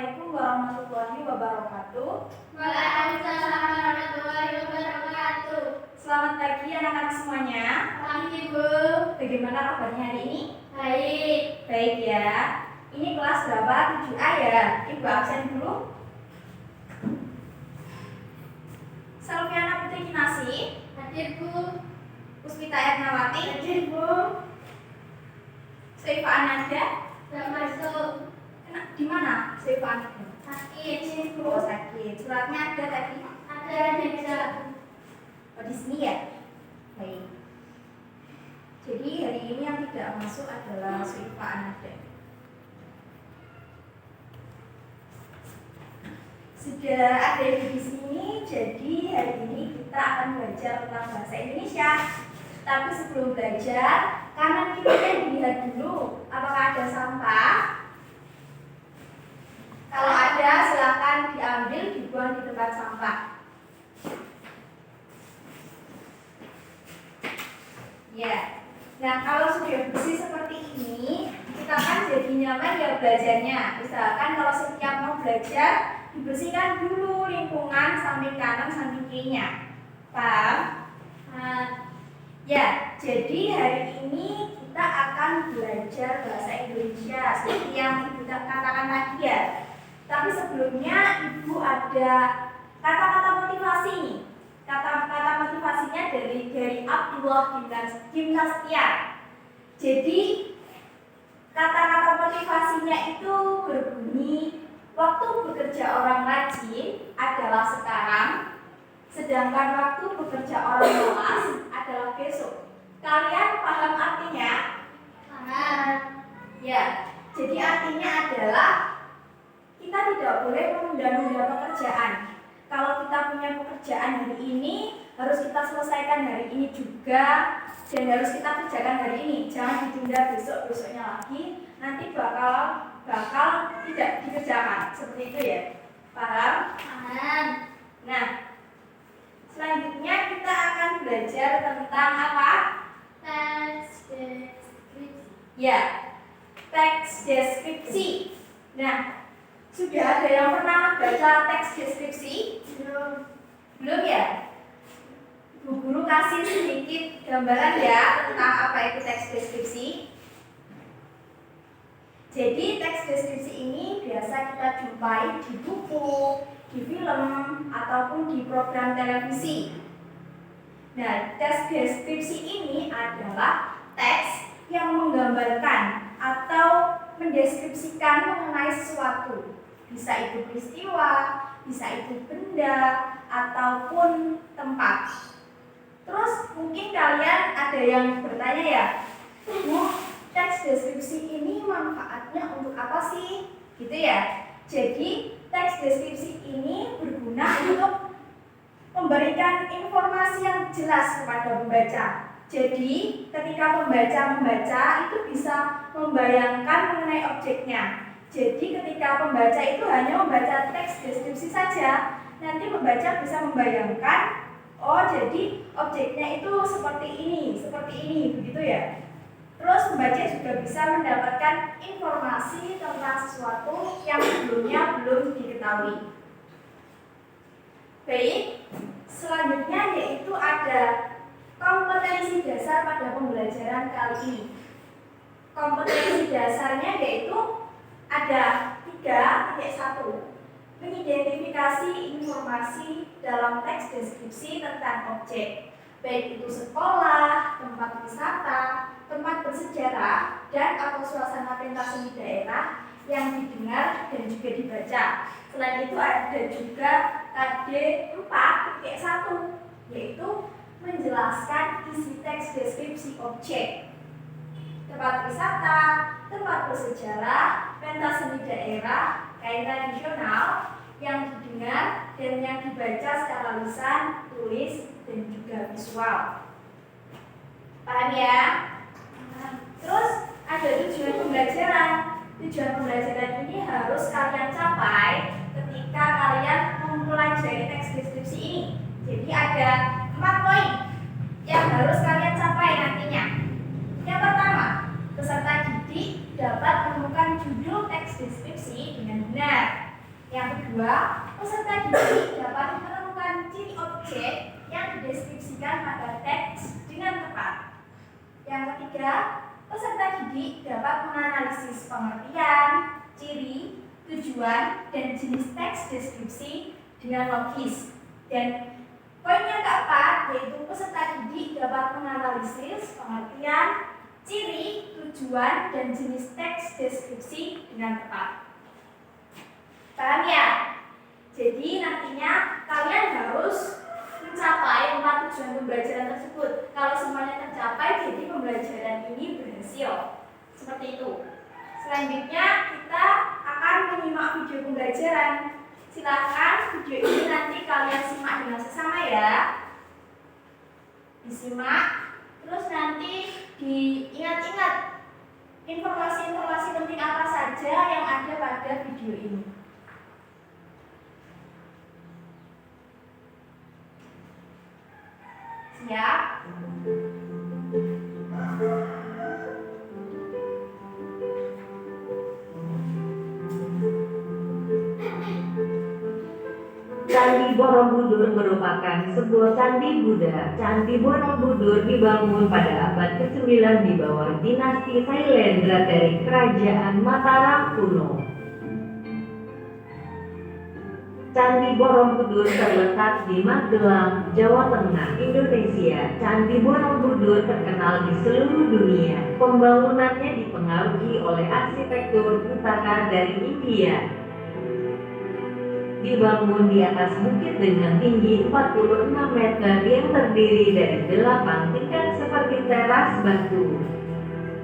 Assalamualaikum warahmatullahi wabarakatuh. Waalaikumsalam warahmatullahi wabarakatuh. Selamat pagi anak-anak semuanya. Pagi, Bu. Bagaimana kabarnya hari ini? Baik. Baik ya. Ini kelas berapa? 7A ya? Ibu absen dulu. Salviana Putri Kinasi. Hadir, Bu. Puspita Ernawati. Hadir, Bu. Seifa Ananda. Sudah masuk. Di mana Seifa Ananda? Sakit, Bu. Oh, sakit. Suratnya ada tadi? Ada meja. Oh, di sini ya? Baik. Jadi hari ini yang tidak masuk adalah Seifa Ananda. Sudah ada di sini, jadi hari ini kita akan belajar tentang bahasa Indonesia. Tapi sebelum belajar, kanan kiri dilihat dulu apakah ada sampah. Kalau ada, silakan diambil, dibuang di tempat sampah. Ya. Nah, kalau sudah bersih seperti ini, kita kan jadi nyaman ya belajarnya. Misalkan kalau setiap mau belajar, dibersihkan dulu lingkungan samping kanan samping kirinya. Paham? Ya, jadi hari ini kita akan belajar bahasa Indonesia seperti yang Ibu katakan tadi ya. Tapi sebelumnya Ibu ada kata-kata motivasi nih. Kata-kata motivasinya dari Abdullah Gimnastiar. Jadi kata-kata motivasinya itu berbunyi, waktu bekerja orang rajin adalah sekarang, sedangkan waktu bekerja orang malas adalah besok. Kalian paham artinya? Paham. Ya, jadi artinya adalah kita tidak boleh menunda-nunda pekerjaan. Kalau kita punya pekerjaan hari ini, harus kita selesaikan hari ini juga, dan harus kita kerjakan hari ini. Jangan ditunda besok-besoknya lagi, nanti bakal tidak dikerjakan. Seperti itu ya. Paham? Paham. Nah, selanjutnya kita akan belajar tentang apa? Teks deskripsi. Ya, teks deskripsi. Nah, sudah ada yang pernah baca teks deskripsi? Belum. Belum ya? Bu Guru kasih sedikit gambaran ya tentang apa itu teks deskripsi. Jadi teks deskripsi ini biasa kita jumpai di buku, di film, ataupun di program televisi. Nah, teks deskripsi ini adalah teks yang menggambarkan atau mendeskripsikan mengenai sesuatu. Bisa itu peristiwa, bisa itu benda, ataupun tempat. Terus mungkin kalian ada yang bertanya ya, Bu, teks deskripsi ini manfaatnya untuk apa sih? Gitu ya. Jadi teks deskripsi ini berguna untuk memberikan informasi yang jelas kepada pembaca. Jadi ketika pembaca membaca itu bisa membayangkan mengenai objeknya. Jadi ketika pembaca itu hanya membaca teks deskripsi saja, nanti pembaca bisa membayangkan, oh jadi objeknya itu seperti ini, begitu ya. Terus pembaca juga bisa mendapatkan informasi tentang sesuatu yang sebelumnya belum diketahui. Baik, selanjutnya yaitu ada kompetensi dasar pada pembelajaran kali ini. Kompetensi dasarnya yaitu ada 3.1, mengidentifikasi informasi dalam teks deskripsi tentang objek, baik itu sekolah, tempat wisata, tempat bersejarah, dan atau suasana pentas seni daerah yang didengar dan juga dibaca. Selain itu ada juga KD 4.1, yaitu menjelaskan isi teks deskripsi objek, tempat wisata, tempat bersejarah, pentas seni daerah, kain tradisional yang didengar dan yang dibaca secara lisan, tulis, dan juga visual. Paham ya? Terus ada tujuan pembelajaran. Tujuan pembelajaran ini harus kalian capai ketika kalian mempelajari teks deskripsi ini. Jadi ada 4 poin yang harus kalian capai nantinya. Yang pertama, peserta didik dapat menemukan judul teks deskripsi dengan benar. Yang kedua, peserta didik dapat menemukan ciri objek yang dideskripsikan pada teks dengan tepat. Yang ketiga, peserta didik dapat menganalisis pengertian, ciri, tujuan, dan jenis teks deskripsi dengan logis. Dan poin yang keempat yaitu peserta didik dapat menganalisis pengertian, ciri, tujuan, dan jenis teks deskripsi dengan tepat. Paham ya? Jadi nantinya kalian harus mencapai 4 tujuan pembelajaran tersebut. Kalau semuanya tercapai, jadi pembelajaran ini berhasil. Seperti itu. Selanjutnya kita akan menyimak video pembelajaran. Silakan video ini nanti kalian simak dengan sesama ya. Disimak, terus nanti diingat-ingat informasi-informasi penting apa saja yang ada pada video ini. Siap? Candi Borobudur merupakan sebuah candi Buddha. Candi Borobudur dibangun pada abad ke-9 di bawah dinasti Sailendra dari Kerajaan Mataram kuno. Candi Borobudur terletak di Magelang, Jawa Tengah, Indonesia. Candi Borobudur terkenal di seluruh dunia. Pembangunannya dipengaruhi oleh arsitektur pusaka dari India. Dibangun di atas bukit dengan tinggi 46 meter yang terdiri dari 8 tingkat seperti teras batu.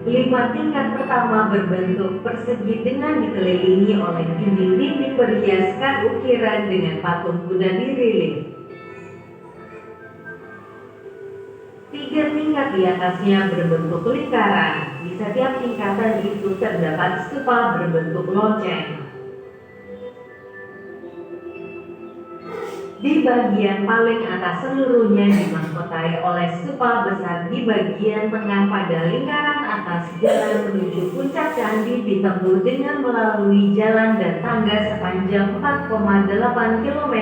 5 tingkat pertama berbentuk persegi dengan dikelilingi oleh dinding-dinding berhiaskan ukiran dengan patung Buddha di relief. 3 tingkat di atasnya berbentuk lingkaran. Di setiap tingkatan itu terdapat stupa berbentuk lonceng. Di bagian paling atas seluruhnya dimahkotai oleh stupa besar. Di bagian tengah pada lingkaran atas, jalan menuju puncak candi ditempuh dengan melalui jalan dan tangga sepanjang 4,8 km.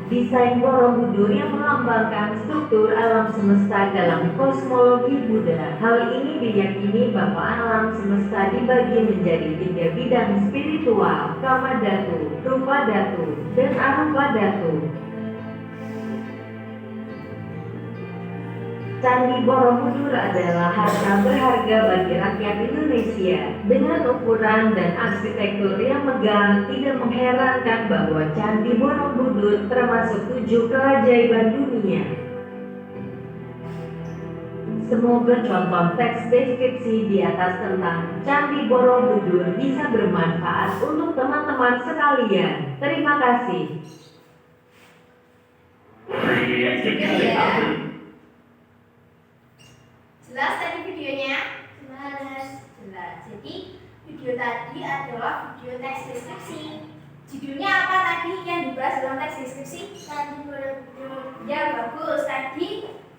Desain Borobudur yang melambangkan struktur alam semesta dalam kosmologi Buddha. Hal ini diyakini bahwa alam semesta dibagi menjadi 3 bidang spiritual: Kama Dhatu, Rupa Dhatu, dan Arupa Dhatu. Candi Borobudur adalah harta berharga bagi rakyat Indonesia. Dengan ukuran dan arsitektur yang megah, tidak mengherankan bahwa Candi Borobudur termasuk 7 keajaiban dunia. Semoga contoh teks deskripsi di atas tentang Candi Borobudur bisa bermanfaat untuk teman-teman sekalian. Terima kasih. Jelas tadi videonya? Jelas. Jelas. Jadi video tadi adalah video teks deskripsi. Judulnya apa tadi yang dibahas dalam teks deskripsi? Candi Borobudur. Ya bagus. Tadi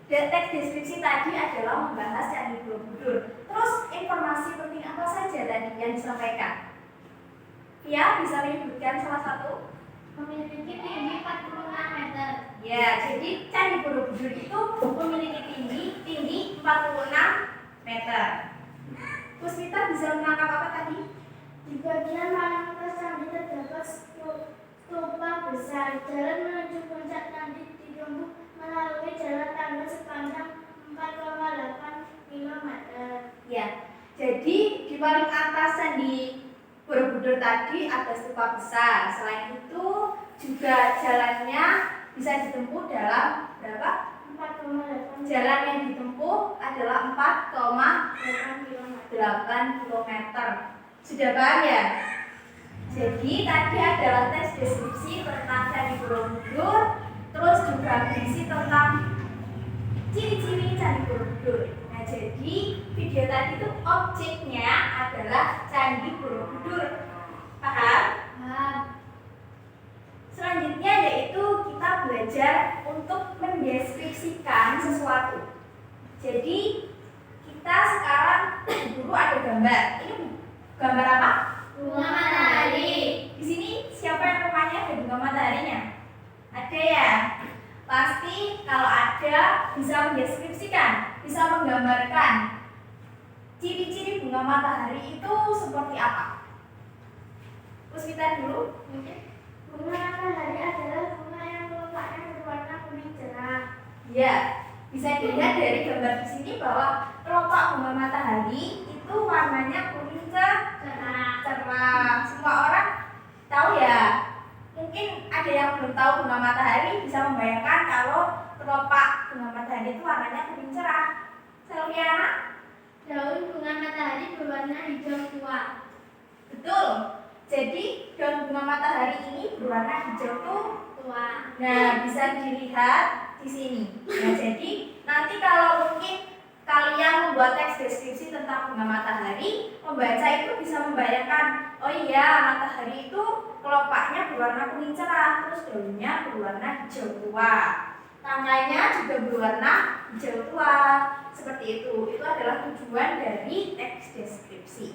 teks deskripsi tadi adalah membahas Candi Borobudur. Terus informasi penting apa saja tadi yang disampaikan? Ya, bisa menyebutkan salah satu? Memiliki tinggi 46 meter. Ya, jadi Candi Borobudur itu memiliki tinggi 46 meter. Puspita bisa menangkap apa tadi? Di bagian paling atas candi terdapat stupa besar. Jalan menuju puncak candi ditempuh melalui jalan tangga sepanjang 4,8 km. Ya, jadi di paling atas Candi Borobudur tadi ada stupa besar. Selain itu juga jalannya bisa ditempuh dalam berapa? 4,8 Jalan yang ditempuh adalah 4,8 km. Sudah paham ya? Jadi tadi adalah teks deskripsi tentang Candi Borobudur, terus juga berisi tentang ciri-ciri Candi Borobudur. Nah, jadi video tadi itu objeknya adalah Candi Borobudur. Paham? Paham. Selanjutnya yaitu kita belajar untuk mendeskripsikan sesuatu. Jadi kita sekarang dulu ada gambar. Ini gambar apa? Bunga matahari. Di sini siapa yang rumahnya ada bunga mataharinya? Ada ya? Pasti kalau ada bisa mendeskripsikan, bisa menggambarkan ciri-ciri bunga matahari itu seperti apa? Terus kita dulu mungkin. Bunga matahari adalah bunga yang kelompoknya berwarna kuning cerah. Ya, bisa dilihat dari gambar di sini bahwa kelompok bunga matahari itu warnanya kuning cerah. Semua orang tahu ya. Mungkin ada yang belum tahu bunga matahari bisa membayangkan kalau kelopak bunga matahari itu warnanya kuning cerah. Selviana? Daun bunga matahari berwarna hijau tua. Betul. Jadi daun bunga matahari ini berwarna hijau tua. Nah, bisa dilihat di sini. Nah, jadi nanti kalau mungkin kalian membuat teks deskripsi tentang bunga matahari, membaca itu bisa membayangkan, oh iya, matahari itu kelopaknya berwarna kuning cerah, terus daunnya berwarna hijau tua, tangkainya juga berwarna hijau tua, seperti itu. Itu adalah tujuan dari teks deskripsi.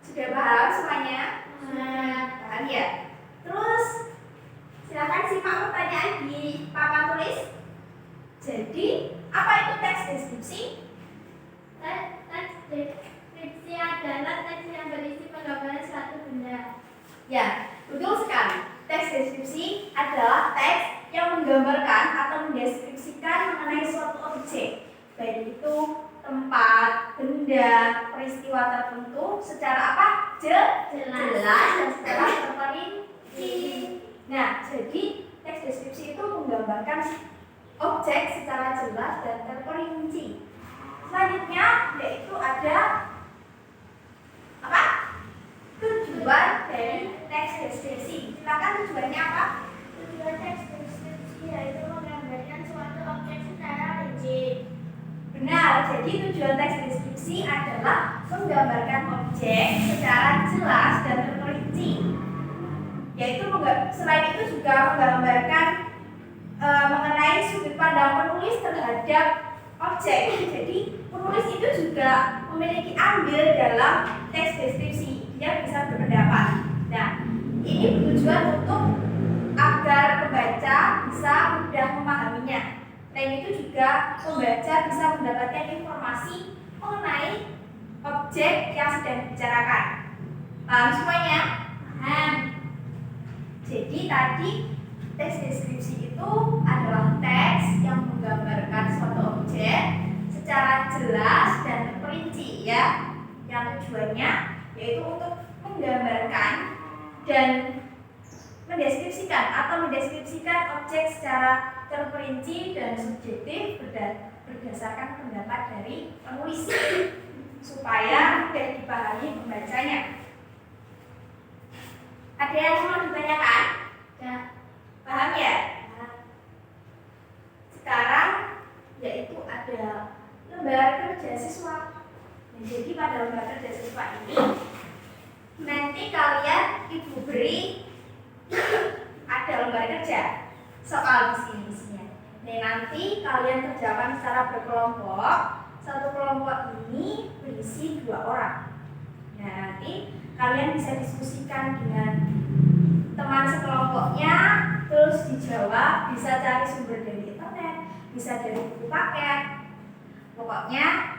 Sudah paham semuanya? Paham ya? Terus silakan simak pertanyaan di papan tulis. Jadi, apa itu teks deskripsi? Teks deskripsi adalah teks yang berisi penggambaran suatu benda. Ya, betul sekali. Teks deskripsi adalah teks yang menggambarkan atau mendeskripsikan mengenai suatu objek, baik itu tempat, benda, peristiwa tertentu secara apa? Jelas dan secara terperinci. Nah, jadi teks deskripsi itu menggambarkan objek secara jelas dan terperinci. Selanjutnya yaitu ada apa? Tujuan dari teks deskripsi. Silakan tujuannya apa? Tujuan teks deskripsi yaitu menggambarkan suatu objek secara rinci. Benar, jadi tujuan teks deskripsi adalah menggambarkan objek secara jelas dan terperinci. Yaitu selain itu juga menggambarkan mengenai sudut pandang penulis terhadap objek. Jadi penulis itu juga memiliki andil dalam teks deskripsi. Dia bisa berpendapat. Nah, ini bertujuan untuk agar pembaca bisa mudah memahaminya. Selain itu juga pembaca bisa mendapatkan informasi mengenai objek yang sedang dibicarakan. Paham semuanya? Paham. Jadi tadi teks deskripsi itu adalah teks yang menggambarkan suatu objek secara jelas dan terperinci ya. Yang tujuannya yaitu untuk menggambarkan dan mendeskripsikan objek secara terperinci dan subjektif berdasarkan pendapat dari penulis supaya mudah dipahami pembacanya. Ada yang mau ditanyakan? Ya. Paham ya? Sekarang yaitu ada lembar kerja siswa. Jadi pada lembar kerja siswa ini nanti kalian ibu beri ada lembar kerja soal di sini isinya. Nah, nanti kalian kerjakan secara berkelompok. Satu kelompok ini berisi 2 orang. Nah, nanti kalian bisa diskusikan dengan teman sekelompoknya, terus dijawab, bisa cari sumber dari internet, bisa dari buku paket. Pokoknya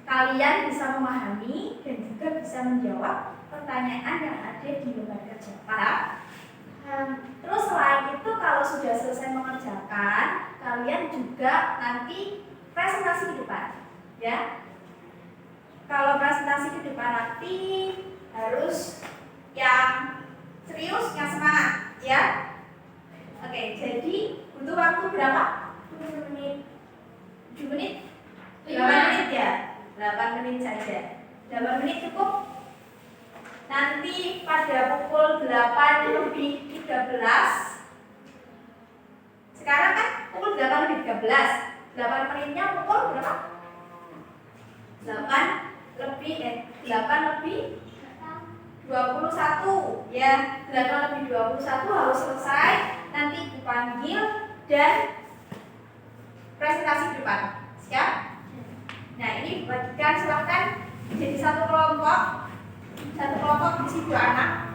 kalian bisa memahami dan juga bisa menjawab pertanyaan yang ada di lembar kerja. Paham? Terus selain itu kalau sudah selesai mengerjakan, kalian juga nanti presentasi di depan, ya. Kalau presentasi di depan nanti harus yang serius, yang semangat, ya. Oke, jadi butuh waktu berapa? 7 menit. 7 menit? 8 menit ya? 8 menit saja. 8 menit cukup? Nanti pada pukul 8:13. Sekarang kan pukul 8:13. 8 menitnya pukul berapa? 8:21 ya. 8:21 harus selesai. Nanti dipanggil dan presentasi di depan. Siap? Nah, ini bagikan silahkan jadi satu kelompok berkelompok di situ anak.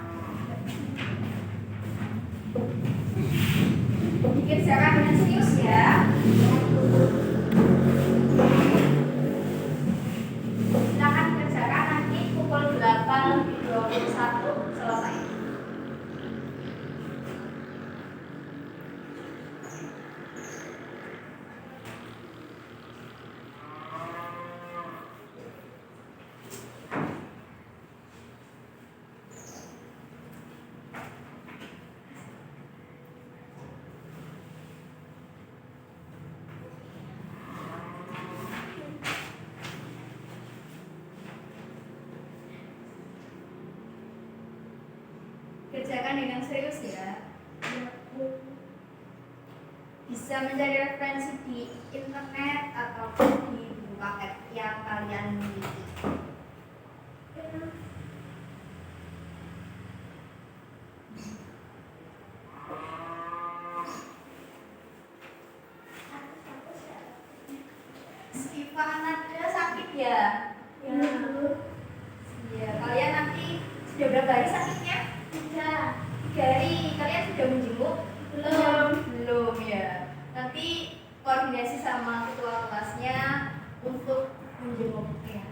Dikerjakan dengan serius ya. Silakan kerjakan nanti pukul 8.21 selesai. Kerjakan dengan serius ya. Bisa mencari referensi di internet atau di buku paket yang kalian miliki. Siva Nada sakit ya? Ya. Iya, kalian nanti sudah berapa hari sakitnya? 3 hari. Kalian sudah menjenguk? Belum ya. Nanti koordinasi sama ketua kelasnya untuk menjenguknya.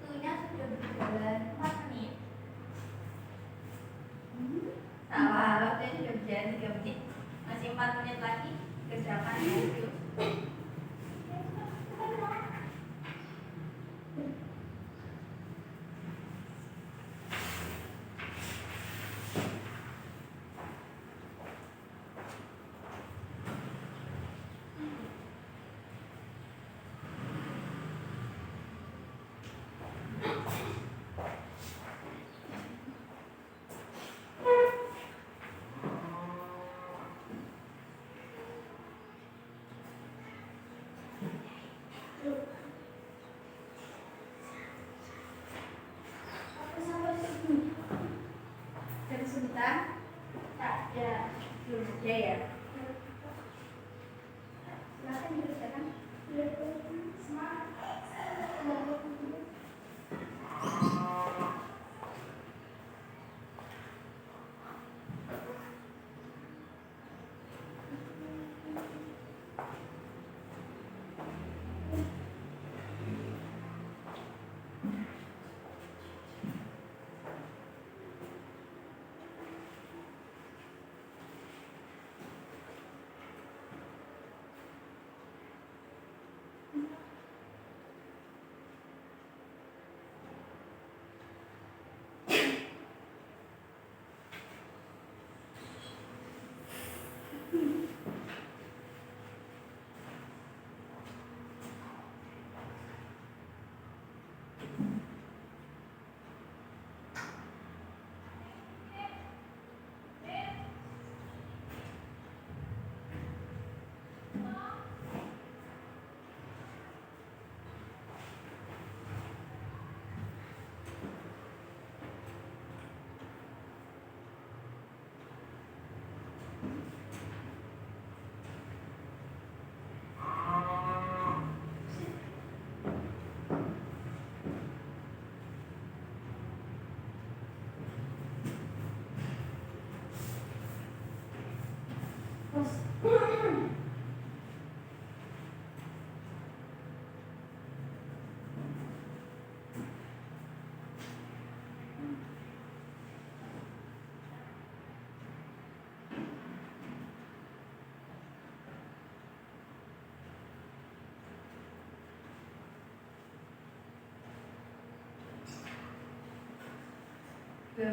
Waktunya sudah berjalan 4 menit. Salah, waktunya sudah berjalan 3 menit. Masih 4 menit lagi. Kerjakan ya. Yuk. 2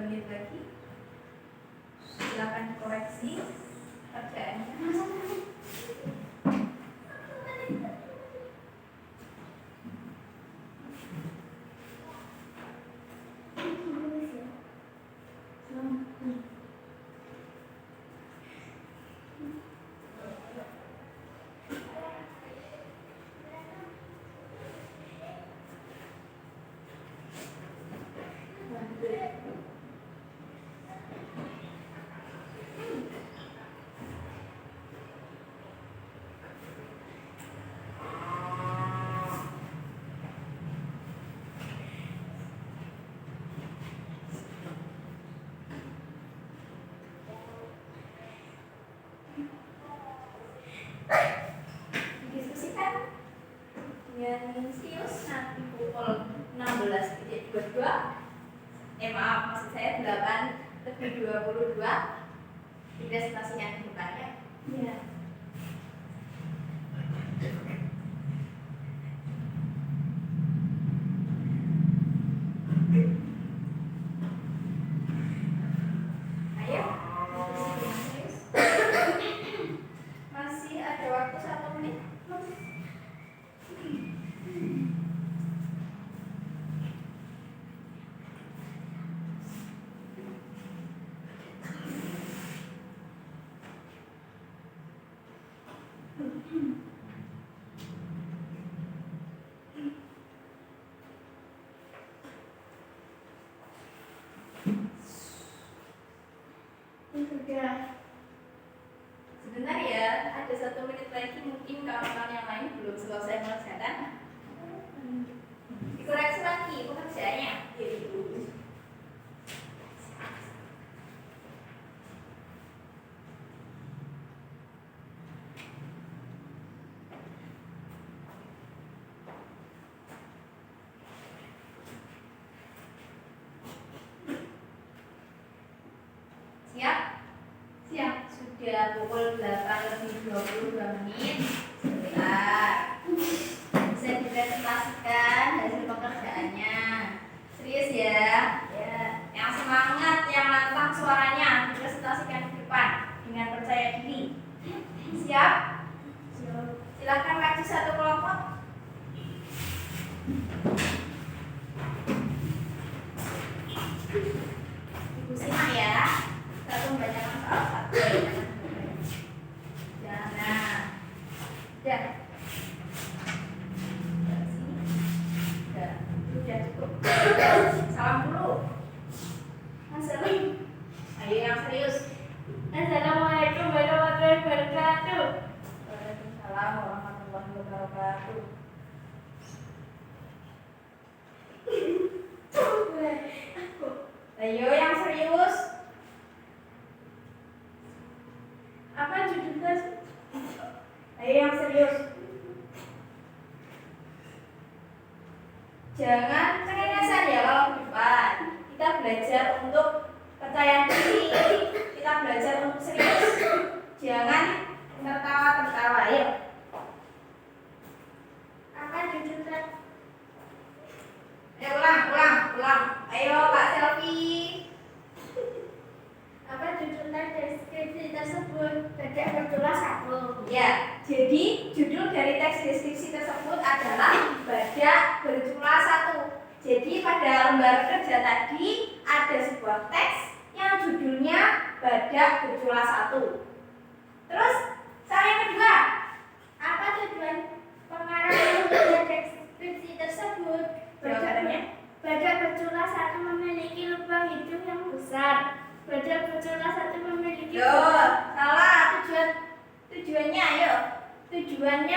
menit lagi. Silakan koreksi kerjaannya. Didiskusikan dengan Sius nanti pukul 16.22. Maaf, maksud saya 8.22. Presentasinya di depannya. Ya. Ayo, diskusi dengan Sius. Masih ada waktu 1 menit. Sudah. Sebentar ya, ada 1 menit lagi mungkin kawan-kawan yang lain belum selesai mengerjakan. Dikoreksi lagi pekerjaannya. Gitu. Siap? Siap. Sudah pukul 8.22. Sebentar. Bisa dipresentasikan hasil pekerjaannya. Serius ya? Ya. Yang semangat, yang lantang suaranya dipresentasikan di depan dengan percaya diri. Siap? Siap. Silakan maju 1 kelompok. Ibu simak ya. Satu membacakan soal 1. Jangan. Udah. Udah cukup. Salam dulu. Assalamualaikum. Ayo yang serius. Assalamualaikum warahmatullahi wabarakatuh. Waalaikumsalam warahmatullahi wabarakatuh. Ayo yang serius. Apa judulnya? Ayo yang serius. Jangan cengengesan ya kalau di depan. Kita belajar untuk percaya diri. Kita belajar untuk serius. Jangan tertawa-tertawa. Ayo. Apa judulnya? Ayo ulang. Ayo Pak Selfie. Apa judulnya deskripsi tersebut? Tidak bertulis 1. Ya, jadi judul dari teks deskripsi tersebut adalah Badak Berjumlah 1. Jadi pada lembar kerja tadi ada sebuah teks yang judulnya Badak Berjumlah 1. Terus soal yang kedua, Apa tujuan pengarang menulis deskripsi tersebut? jawabannya Badak berjumlah 1 memiliki lubang hidung yang besar. Badak berjumlah 1 memiliki Loh, salah tujuannya ayo. Tujuan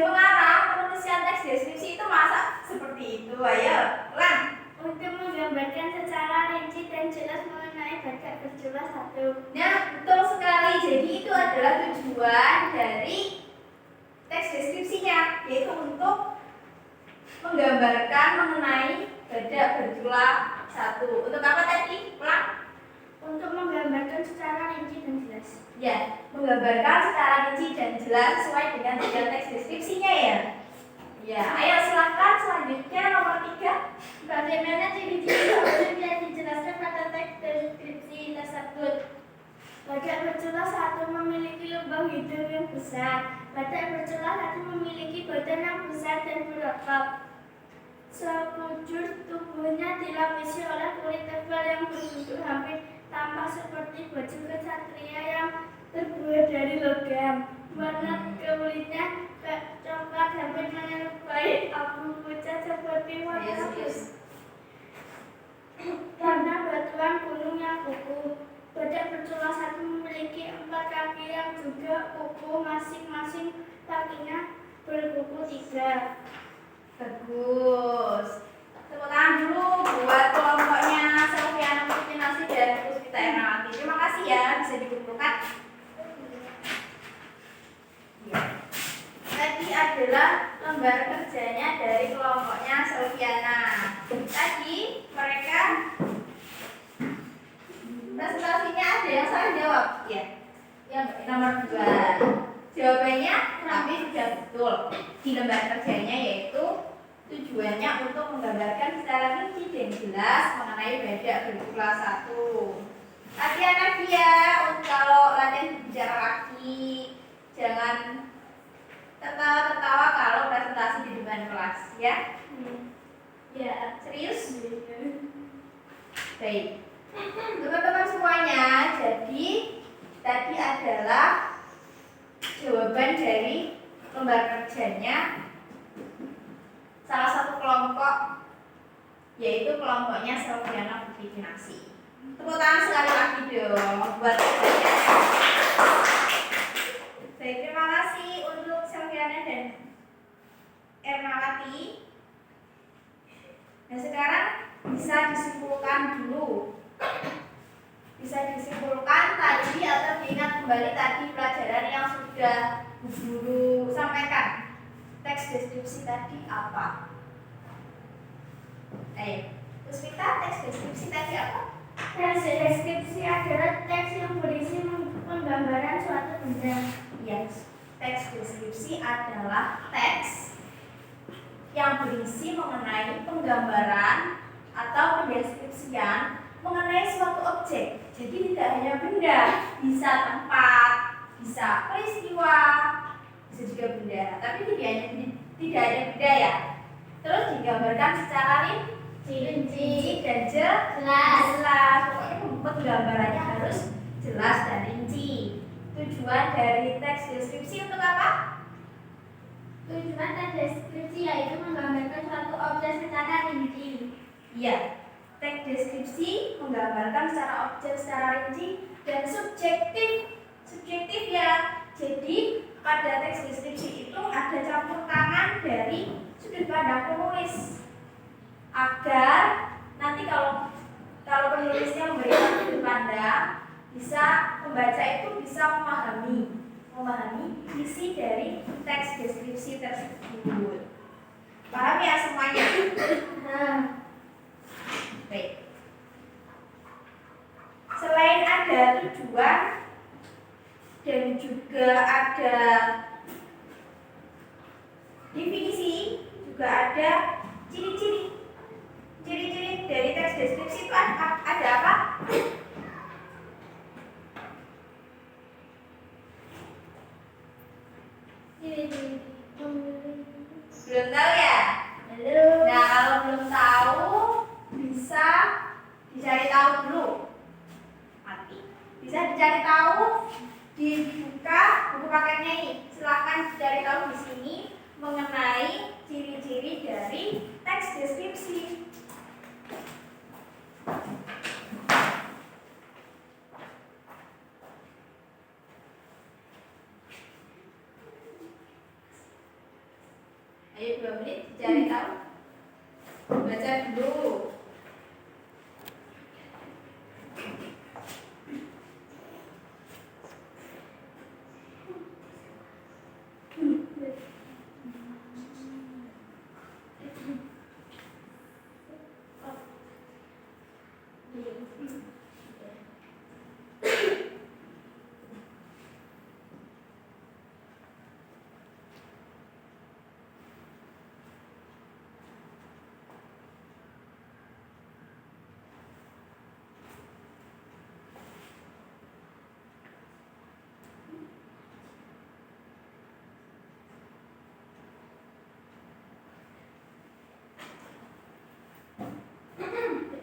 pengarang penulisan teks deskripsi itu masa seperti itu. Ayo, ulang. untuk menggambarkan secara rinci dan jelas mengenai badak berjumlah 1. Nah, betul sekali sekali. Jadi itu adalah tujuan dari teks deskripsinya, yaitu untuk menggambarkan mengenai badak bertulah satu. Untuk apa tadi? Ulang. Untuk menggambarkan secara rinci dan jelas. Ya, menggambarkan secara rinci dan jelas sesuai dengan tujuan teks deskripsinya ya. Ya, ayo silakan selanjutnya nomor 3. Bagaimana ciri-ciri objek yang dijelaskan pada teks deskripsi tersebut? Badak bercula satu memiliki lubang hidung yang besar. Badak bercula satu memiliki badan yang besar dan berotot. Sekujur tubuhnya dilapisi oleh kulit tebal yang berbentuk hampir tampak seperti baju kesatria yang terbuat dari logam. Warna kulitnya coklat hampir menyerupai abu pucat seperti warna karena batuan gunung yang kukuh. Badak bercula satu memiliki 4 kaki yang juga kukuh, masing-masing kakinya berkuku 3. Bagus. Tepuk tangan dulu buat kelompoknya Selviana Puspinasi dan Puspita Ernawati. Terima kasih ya, bisa dikumpulkan. Ya. Tadi adalah lembar kerjanya dari kelompoknya Selviana. Tadi mereka presentasinya ada yang salah jawab, ya. Yang nomor 2. Jawabannya tapi sudah betul di lembar kerjanya, yaitu tujuannya untuk menggambarkan secara rinci dan jelas mengenai badak bertulah satu. Latihan lagi ya, untuk kalau latihan bicara lagi, jangan tertawa-tertawa kalau presentasi di depan kelas ya. Ya, serius? Baik. Teman-teman semuanya, jadi tadi adalah jawaban dari lembar kerjanya salah satu kelompok, yaitu kelompoknya Selviana Puspinasi. Tepuk tangan sekali lagi dong buat kerjanya. Baik, terima kasih untuk Selviana dan Ernawati. Nah, sekarang bisa disimpulkan dulu. Bisa disimpulkan tadi atau diingat kembali tadi pelajaran yang sudah Bu Guru sampaikan. Teks deskripsi tadi apa? Puspita, teks deskripsi tadi apa? Teks deskripsi adalah teks yang berisi penggambaran suatu benda. Yes. Teks deskripsi adalah teks yang berisi mengenai penggambaran atau pendeskripsian mengenai suatu objek. Jadi tidak hanya benda, bisa tempat, bisa peristiwa, bisa juga benda. Tapi tidak hanya benda ya. Terus digambarkan secara rinci dan jelas. Pokoknya penggambarannya harus jelas dan rinci. Tujuan dari teks deskripsi untuk apa? Tujuan teks deskripsi yaitu menggambarkan suatu objek secara rinci. Iya. Teks deskripsi menggambarkan secara objek secara rinci dan subjektif ya. Jadi pada teks deskripsi itu ada campur tangan dari sudut pandang penulis agar nanti kalau penulisnya memberikan sudut pandang, bisa pembaca itu bisa memahami isi dari teks deskripsi tersebut. Paham ya semuanya? Baik. Selain ada tujuan dan juga ada definisi, juga ada ciri-ciri. Ciri-ciri dari teks deskripsi itu ada apa? Belum tahu ya? Belum. Nah, kalau belum tahu bisa dicari tahu dulu. Bisa dicari tahu, dibuka buku paketnya ini. Silakan dicari tahu di sini mengenai ciri-ciri dari teks deskripsi. Ayo 2 menit dicari tahu. Baca dulu.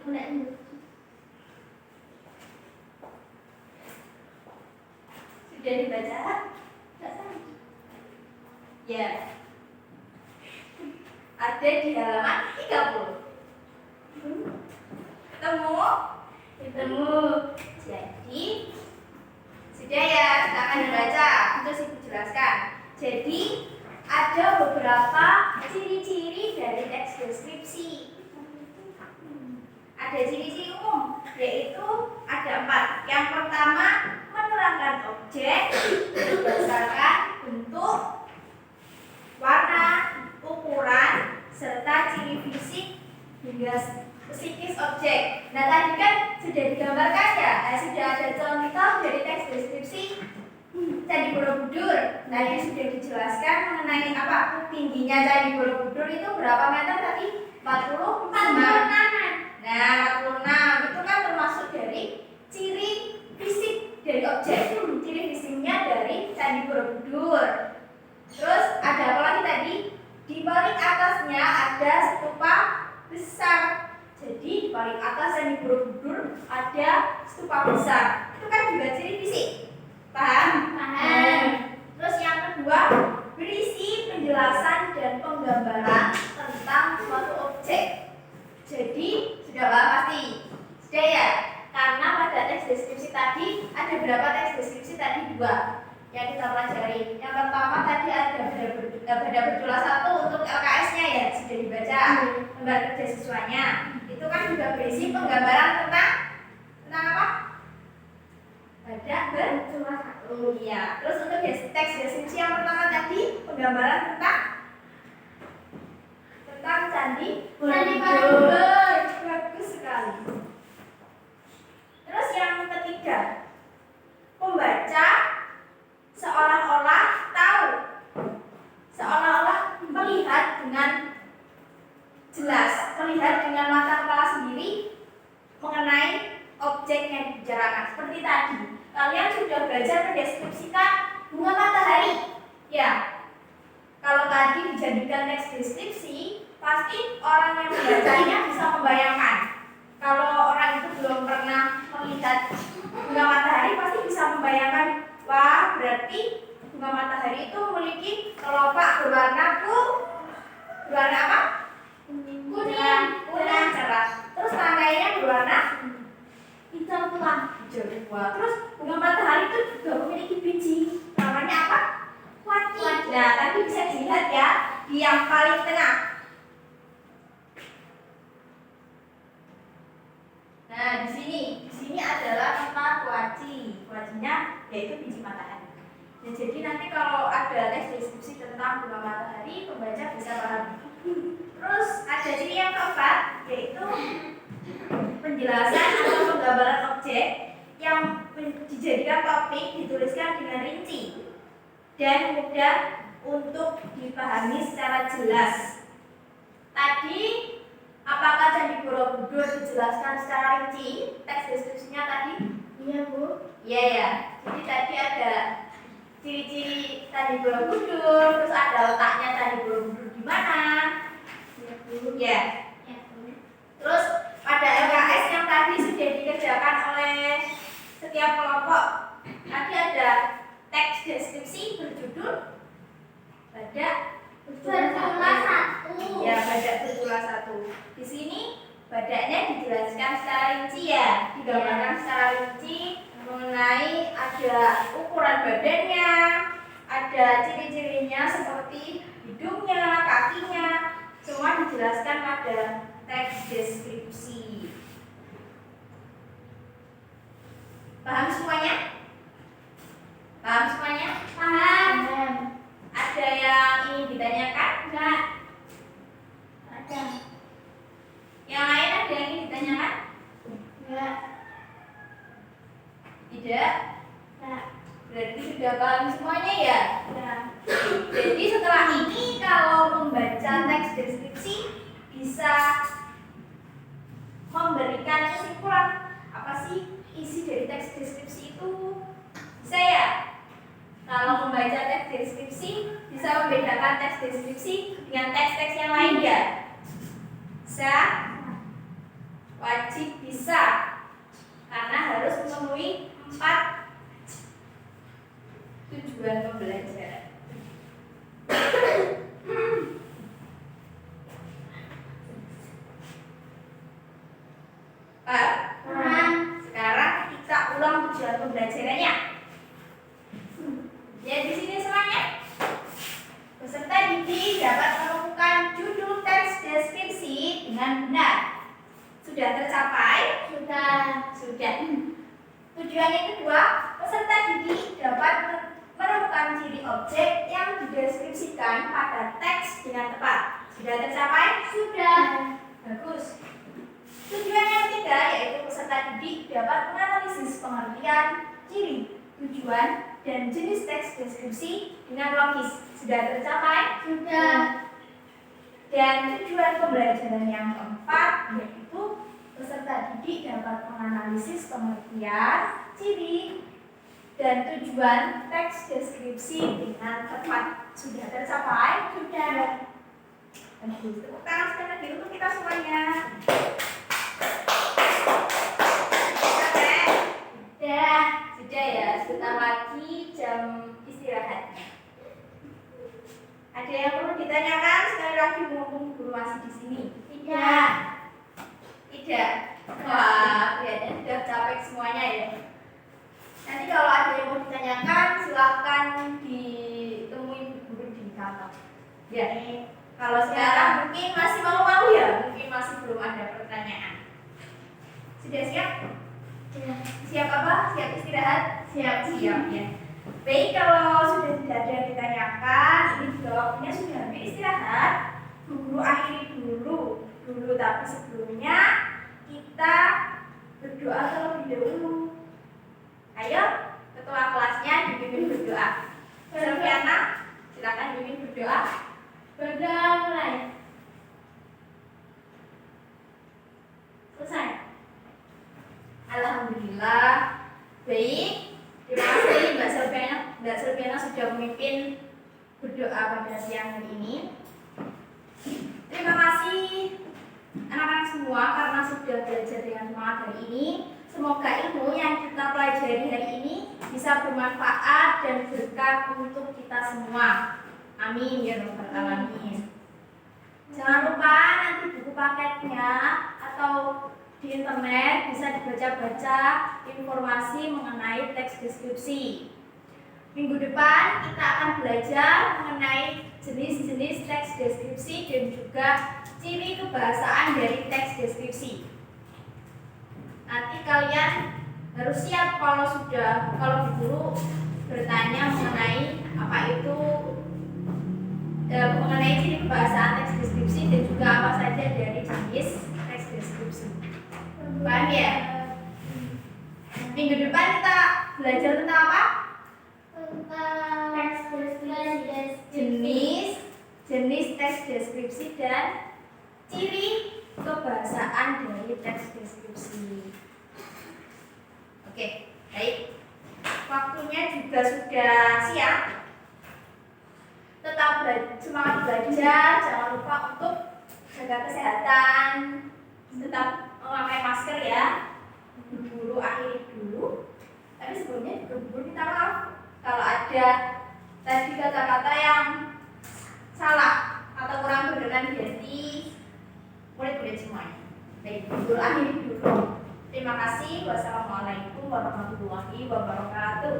Sudah dibaca? Ya. Ada di halaman 30. Ketemu? Ketemu. Jadi sudah ya, silakan dibaca. Terus Ibu jelaskan. Jadi ada beberapa ciri-ciri dari teks deskripsi. Ada ciri-ciri umum, yaitu ada 4. Yang pertama, menerangkan objek berdasarkan bentuk, warna, ukuran, serta ciri fisik hingga psikis objek. Nah, tadi kan sudah digambarkan ya, sudah ada contoh dari teks deskripsi Candi Borobudur. Tadi sudah dijelaskan mengenai apa tingginya Candi Borobudur itu berapa meter tadi? 46. Nah, 46 itu kan termasuk dari ciri fisik dari objek. Ciri fisiknya dari Candi Borobudur. Terus ada apa lagi tadi? Di paling atasnya ada stupa besar. Jadi di paling atas Candi Borobudur ada stupa besar. Itu kan juga ciri fisik. Paham? Paham. Terus yang kedua, berisi penjelasan dan penggambaran tentang suatu objek. Jadi sudah paham pasti? Sudah ya? Karena pada teks deskripsi tadi ada berapa teks deskripsi tadi? 2 yang kita pelajari. Yang pertama tadi ada beda berjumlah 1 untuk LKS-nya ya, sudah dibaca. Lembar kerja siswanya. Itu kan juga berisi penggambaran tentang apa? Beda berjumlah 1. Iya. Terus untuk teks deskripsi yang pertama tadi penggambaran tentang Candi Borobudur. Bagus sekali. Terus yang ketiga, pembaca seolah-olah tahu, seolah-olah melihat dengan jelas, melihat dengan mata kepala sendiri mengenai objek yang dibicarakan. Seperti tadi, kalian sudah belajar mendeskripsikan bunga matahari. Ya, kalau tadi dijadikan teks deskripsi, pasti orang yang membacanya bisa membayangkan. Kalau orang itu belum pernah melihat bunga matahari, pasti bisa membayangkan, wah berarti bunga matahari itu memiliki kelopak berwarna berwarna apa? Kuning cerah. Terus rangkaiannya berwarna hijau tua. Terus bunga matahari itu juga memiliki biji. Namanya apa? Wati. Nah, tadi bisa dilihat ya di yang paling tengah. Nah, di sini adalah nama kuaci. Kuacinya yaitu biji matahari. Nah, jadi nanti kalau ada teks deskripsi tentang bunga matahari, pembaca bisa paham. Terus ada ciri yang keempat, yaitu penjelasan atau penggambaran objek yang dijadikan topik dituliskan dengan rinci dan mudah untuk dipahami secara jelas. Tadi apakah Candi Borobudur dijelaskan secara rinci teks deskripsinya tadi? Iya, Bu. Iya ya. Jadi tadi ada ciri-ciri Candi Borobudur, terus ada letaknya Candi Borobudur di mana? Iya, Bu. Ya. Terus pada LKS yang tadi sudah dikerjakan oleh setiap kelompok, tadi ada teks deskripsi berjudul Badak Berjumlah 1. Ya, badak berjumlah 1. Di sini badaknya dijelaskan secara rinci ya, digambarkan secara rinci mengenai ada ukuran badannya, ada ciri-cirinya seperti hidungnya, kakinya, semua dijelaskan pada teks deskripsi. Paham semuanya? Paham semuanya? Paham. Ada yang ingin ditanyakan? Enggak. Ada. Yang lain ada yang ingin ditanyakan? Enggak. Tidak? Enggak. Berarti sudah paham semuanya ya? Ya. Jadi setelah ini kalau membaca teks deskripsi bisa memberikan kesimpulan apa sih isi dari teks deskripsi itu? Bisa ya? Kalau membaca teks deskripsi bisa membedakan teks deskripsi dengan teks-teks yang lain ya? Bisa? wajib bisa karena harus memenuhi 4 tujuan pembelajaran. Sekarang kita ulang tujuan pembelajarannya. Ya, di sini semuanya. Peserta didik dapat menemukan judul teks deskripsi dengan benar. Sudah tercapai? Sudah. Tujuan yang kedua, peserta didik dapat menemukan ciri objek yang dideskripsikan pada teks dengan tepat. Sudah tercapai? Sudah. Bagus. Tujuan yang ketiga yaitu peserta didik dapat menganalisis pengertian, ciri, tujuan, dan jenis teks deskripsi dengan logis. Sudah tercapai? Sudah. Dan tujuan pembelajaran yang keempat yaitu peserta didik dapat menganalisis pengertian, ciri, dan tujuan teks deskripsi dengan tepat. Sudah tercapai? Sudah. Bagus. Tepuk tangan sekali lagi untuk kita semuanya. Sudah ya, sebentar lagi jam istirahatnya. Ada yang perlu ditanyakan sekali lagi mumpung guru masih di sini? Tidak. Wah, kelihatannya sudah capek semuanya ya. Nanti kalau ada yang mau ditanyakan silahkan ditemui guru di kantor. Ya. Kalau sekarang mungkin masih malu-malu ya, mungkin masih belum ada pertanyaan. Sudah siap? Siap apa? Siap istirahat? Siap ya. Baik, kalau sudah tidak ada yang ditanyakan, ini juga waktunya sudah hampir istirahat. Guru akhiri dulu, tapi sebelumnya kita berdoa terlebih dahulu. Ayo, ketua kelasnya dipimpin berdoa. Selviana, silakan dipimpin berdoa. Berdoa mulai. Selesai. Alhamdulillah. Baik. Terima kasih Mbak Selviana sudah memimpin berdoa pada siang hari ini. Terima kasih anak-anak semua karena sudah belajar dengan semangat hari ini. Semoga ilmu yang kita pelajari hari ini bisa bermanfaat dan berkah untuk kita semua. Amin ya rabbal alamin. Jangan lupa nanti buku paketnya atau di internet bisa dibaca-baca informasi mengenai teks deskripsi. Minggu depan kita akan belajar mengenai jenis-jenis teks deskripsi dan juga ciri kebahasaan dari teks deskripsi. Nanti kalian harus siap kalau guru bertanya mengenai apa itu mengenai ciri kebahasaan teks deskripsi dan juga apa saja dari jenis teks deskripsi. Paham ya? Minggu depan kita belajar tentang apa? Tentang teks deskripsi. Jenis teks deskripsi dan ciri kebahasaan dari teks deskripsi. Oke, baik. Waktunya juga sudah siap. Tetap semangat belajar, jangan lupa untuk jaga kesehatan, tetap memakai masker ya. Guru akhiri dulu. Tapi sebelumnya guru minta maaf kalau ada tadi kata-kata yang salah atau kurang berkenan di hati murid-murid semuanya. Baik, guru akhiri dulu. Terima kasih. Wassalamualaikum warahmatullahi wabarakatuh.